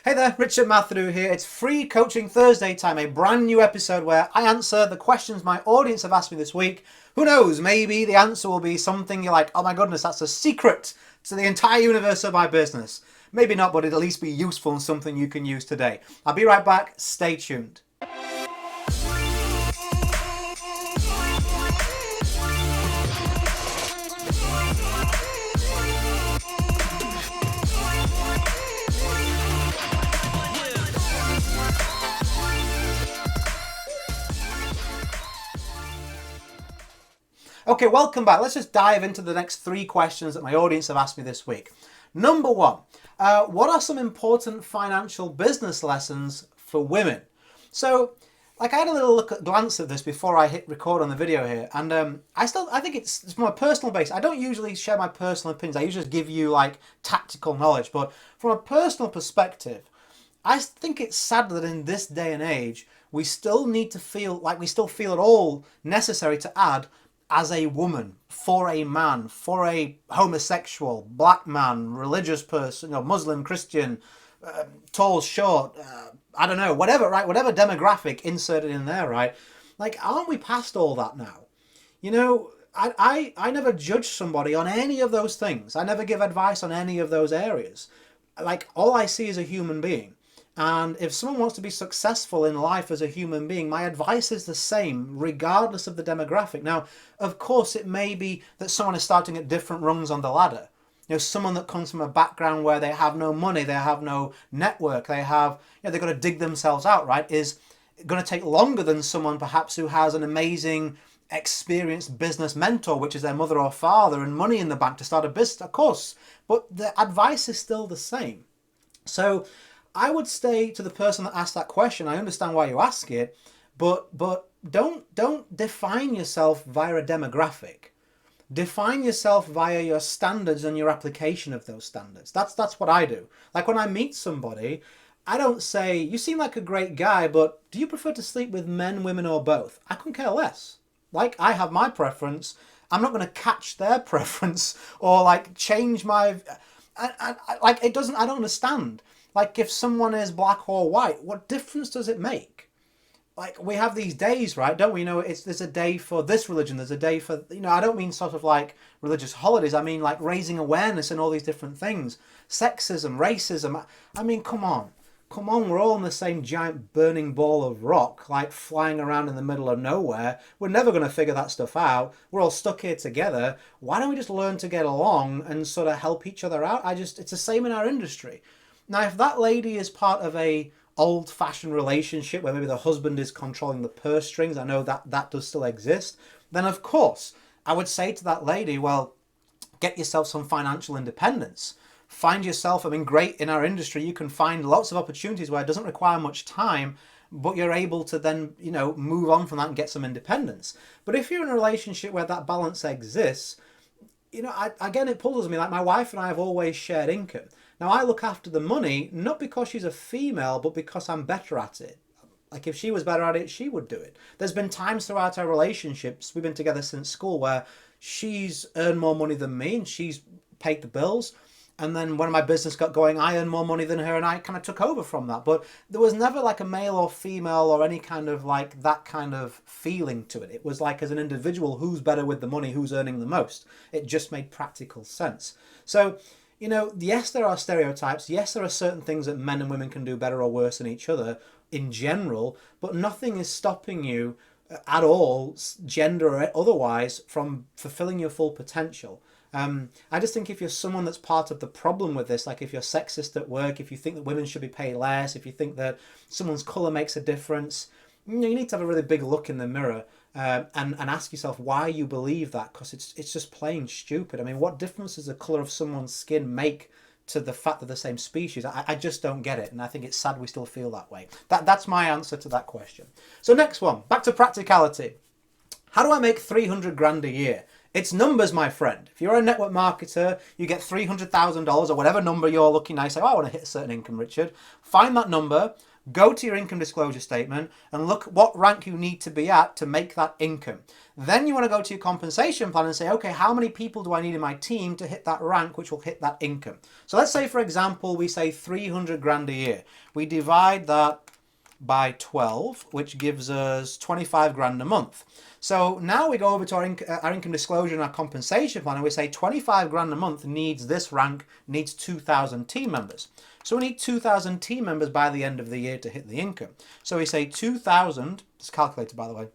Hey there, Richard Matharoo here. It's Free Coaching Thursday time, a brand new episode where I answer the questions my audience have asked me this week. Who knows, maybe the answer will be something you're like, oh my goodness, that's a secret to the entire universe of my business. Maybe not, but it'll at least be useful and something you can use today. I'll be right back. Stay tuned. Okay, welcome back. Let's just dive into the next three questions that my audience have asked me this week. Number one, what are some important financial business lessons for women? So, I had a little glance at this before I hit record on the video here, and I think it's from a personal base. I don't usually share my personal opinions. I usually just give you tactical knowledge, but from a personal perspective, I think it's sad that in this day and age, we still need to feel like we still feel it all necessary to add as a woman, for a man, for a homosexual, black man, religious person, Muslim, Christian, tall, short, I don't know, whatever, right? Whatever demographic inserted in there, right? Aren't we past all that now? I never judge somebody on any of those things. I never give advice on any of those areas. All I see is a human being. And if someone wants to be successful in life as a human being, my advice is the same, regardless of the demographic. Now, of course, it may be that someone is starting at different rungs on the ladder. Someone that comes from a background where they have no money, they have no network, they've got to dig themselves out, right, is going to take longer than someone perhaps who has an amazing, experienced business mentor, which is their mother or father, and money in the bank to start a business, of course. But the advice is still the same. So I would say to the person that asked that question, I understand why you ask it, but don't define yourself via a demographic. Define yourself via your standards and your application of those standards. That's what I do. When I meet somebody, I don't say, you seem like a great guy, but do you prefer to sleep with men, women, or both? I couldn't care less. I have my preference. I'm not going to catch their preference or change my... it doesn't... I don't understand. If someone is black or white, what difference does it make? We have these days, right? Don't we? There's a day for this religion. There's a day for, I don't mean sort of religious holidays. I mean raising awareness and all these different things. Sexism, racism. I mean, come on. We're all in the same giant burning ball of rock, flying around in the middle of nowhere. We're never going to figure that stuff out. We're all stuck here together. Why don't we just learn to get along and sort of help each other out? It's the same in our industry. Now, if that lady is part of a old-fashioned relationship where maybe the husband is controlling the purse strings, I know that does still exist, then of course I would say to that lady, well, get yourself some financial independence. Find yourself, great in our industry, you can find lots of opportunities where it doesn't require much time, but you're able to then, move on from that and get some independence. But if you're in a relationship where that balance exists, again, it puzzles me. My wife and I have always shared income. Now, I look after the money, not because she's a female, but because I'm better at it. If she was better at it, she would do it. There's been times throughout our relationships, we've been together since school, where she's earned more money than me and she's paid the bills. And then when my business got going, I earned more money than her and I kind of took over from that. But there was never a male or female or any kind of that kind of feeling to it. It was as an individual, who's better with the money, who's earning the most. It just made practical sense. So, yes, there are stereotypes. Yes, there are certain things that men and women can do better or worse than each other in general, but nothing is stopping you at all, gender or otherwise, from fulfilling your full potential. I just think if you're someone that's part of the problem with this, if you're sexist at work, if you think that women should be paid less, if you think that someone's colour makes a difference, you need to have a really big look in the mirror and ask yourself why you believe that, because it's just plain stupid. What difference does the colour of someone's skin make to the fact that they're the same species? I just don't get it, and I think it's sad we still feel that way. That's my answer to that question. So next one, back to practicality. How do I make 300 grand a year? It's numbers, my friend. If you're a network marketer, you get $300,000 or whatever number you're looking at, you say, oh, I want to hit a certain income, Richard. Find that number, go to your income disclosure statement and look what rank you need to be at to make that income. Then you want to go to your compensation plan and say, okay, how many people do I need in my team to hit that rank, which will hit that income? So let's say, for example, we say 300 grand a year. We divide that by 12, which gives us 25 grand a month. So now we go over to our income disclosure and our compensation plan and we say 25 grand a month needs this rank, needs 2,000 team members. So we need 2,000 team members by the end of the year to hit the income. So we say 2,000, it's calculated by the way,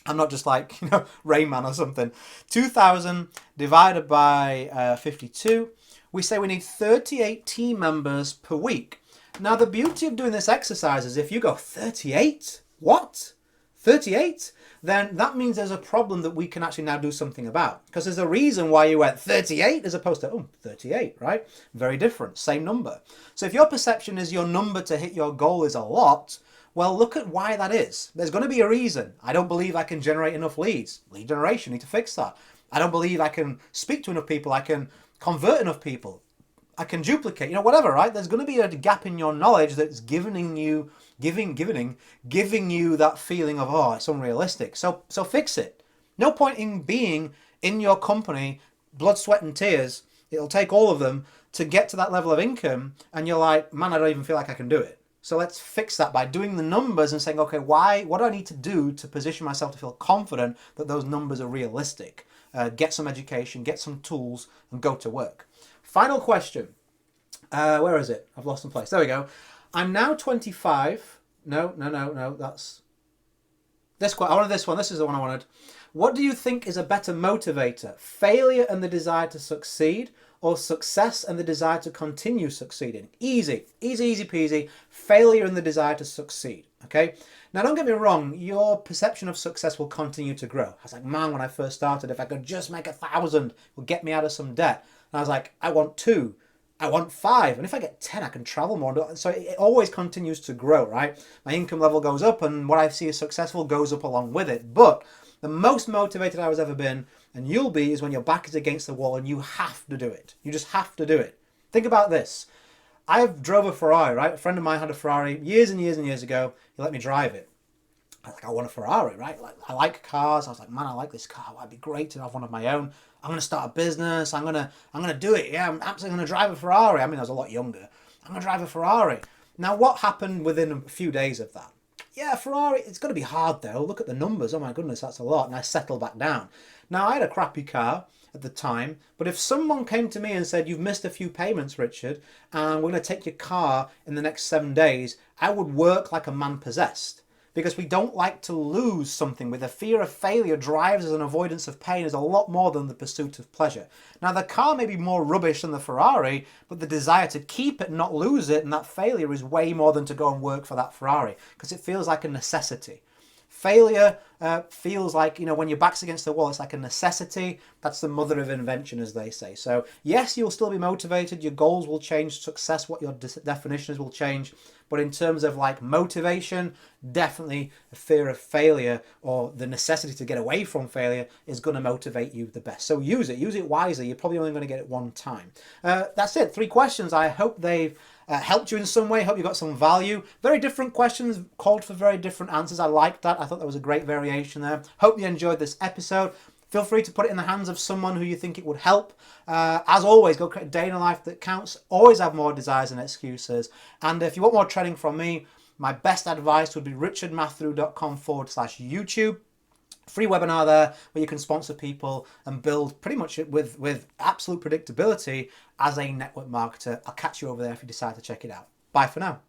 I'm not just like, Rain Man or something. 2,000 divided by 52, we say we need 38 team members per week. Now the beauty of doing this exercise is if you go 38, what? 38? Then that means there's a problem that we can actually now do something about. Because there's a reason why you went 38 as opposed to, 38, right? Very different, same number. So if your perception is your number to hit your goal is a lot, well, look at why that is. There's going to be a reason. I don't believe I can generate enough leads. Lead generation, need to fix that. I don't believe I can speak to enough people. I can convert enough people. I can duplicate, whatever, right? There's going to be a gap in your knowledge that's giving you that feeling of, oh, it's unrealistic. So fix it. No point in being in your company, blood, sweat and tears. It'll take all of them to get to that level of income. And you're like, man, I don't even feel like I can do it. So let's fix that by doing the numbers and saying, okay, what do I need to do to position myself to feel confident that those numbers are realistic? Get some education, get some tools and go to work. Final question. Where is it? I've lost some place. There we go. I'm now 25. No. That's this. I wanted this one. This is the one I wanted. What do you think is a better motivator? Failure and the desire to succeed, or success and the desire to continue succeeding? Easy peasy. Failure and the desire to succeed. Okay. Now, don't get me wrong. Your perception of success will continue to grow. I was like, man, when I first started, if I could just make 1,000, it would get me out of some debt. And I was like, I want 2. I want 5. And if I get 10, I can travel more. So it always continues to grow, right? My income level goes up and what I see as successful goes up along with it. But the most motivated I was ever been, and you'll be, is when your back is against the wall and you have to do it. You just have to do it. Think about this. I drove a Ferrari, right? A friend of mine had a Ferrari years and years and years ago. He let me drive it. I was like, I want a Ferrari, right? Like, I like cars. I was like, man, I like this car. Well, it'd be great to have one of my own. I'm going to start a business. I'm gonna do it. Yeah, I'm absolutely going to drive a Ferrari. I mean, I was a lot younger. I'm going to drive a Ferrari. Now, what happened within a few days of that? Yeah, Ferrari, it's going to be hard though. Look at the numbers. Oh my goodness, that's a lot. And I settled back down. Now, I had a crappy car at the time, but if someone came to me and said, you've missed a few payments, Richard, and we're going to take your car in the next 7 days, I would work like a man possessed. Because we don't like to lose something. With a fear of failure drives us, an avoidance of pain is a lot more than the pursuit of pleasure. Now, the car may be more rubbish than the Ferrari, but the desire to keep it, not lose it, and that failure is way more than to go and work for that Ferrari, because it feels like a necessity. Failure feels like, when your back's against the wall, it's like a necessity. That's the mother of invention, as they say. So yes, you'll still be motivated. Your goals will change. Success, what your definitions will change. But in terms of like motivation, definitely a fear of failure or the necessity to get away from failure is going to motivate you the best. So use it wisely. You're probably only going to get it one time. That's it. 3 questions. I hope they've helped you in some way. Hope you got some value. Very different questions, called for very different answers. I liked that. I thought that was a great variation there. Hope you enjoyed this episode. Feel free to put it in the hands of someone who you think it would help. As always, go create a day in a life that counts. Always have more desires than excuses. And if you want more training from me, my best advice would be richardmatharoo.com/YouTube. Free webinar there where you can sponsor people and build pretty much with absolute predictability as a network marketer. I'll catch you over there if you decide to check it out. Bye for now.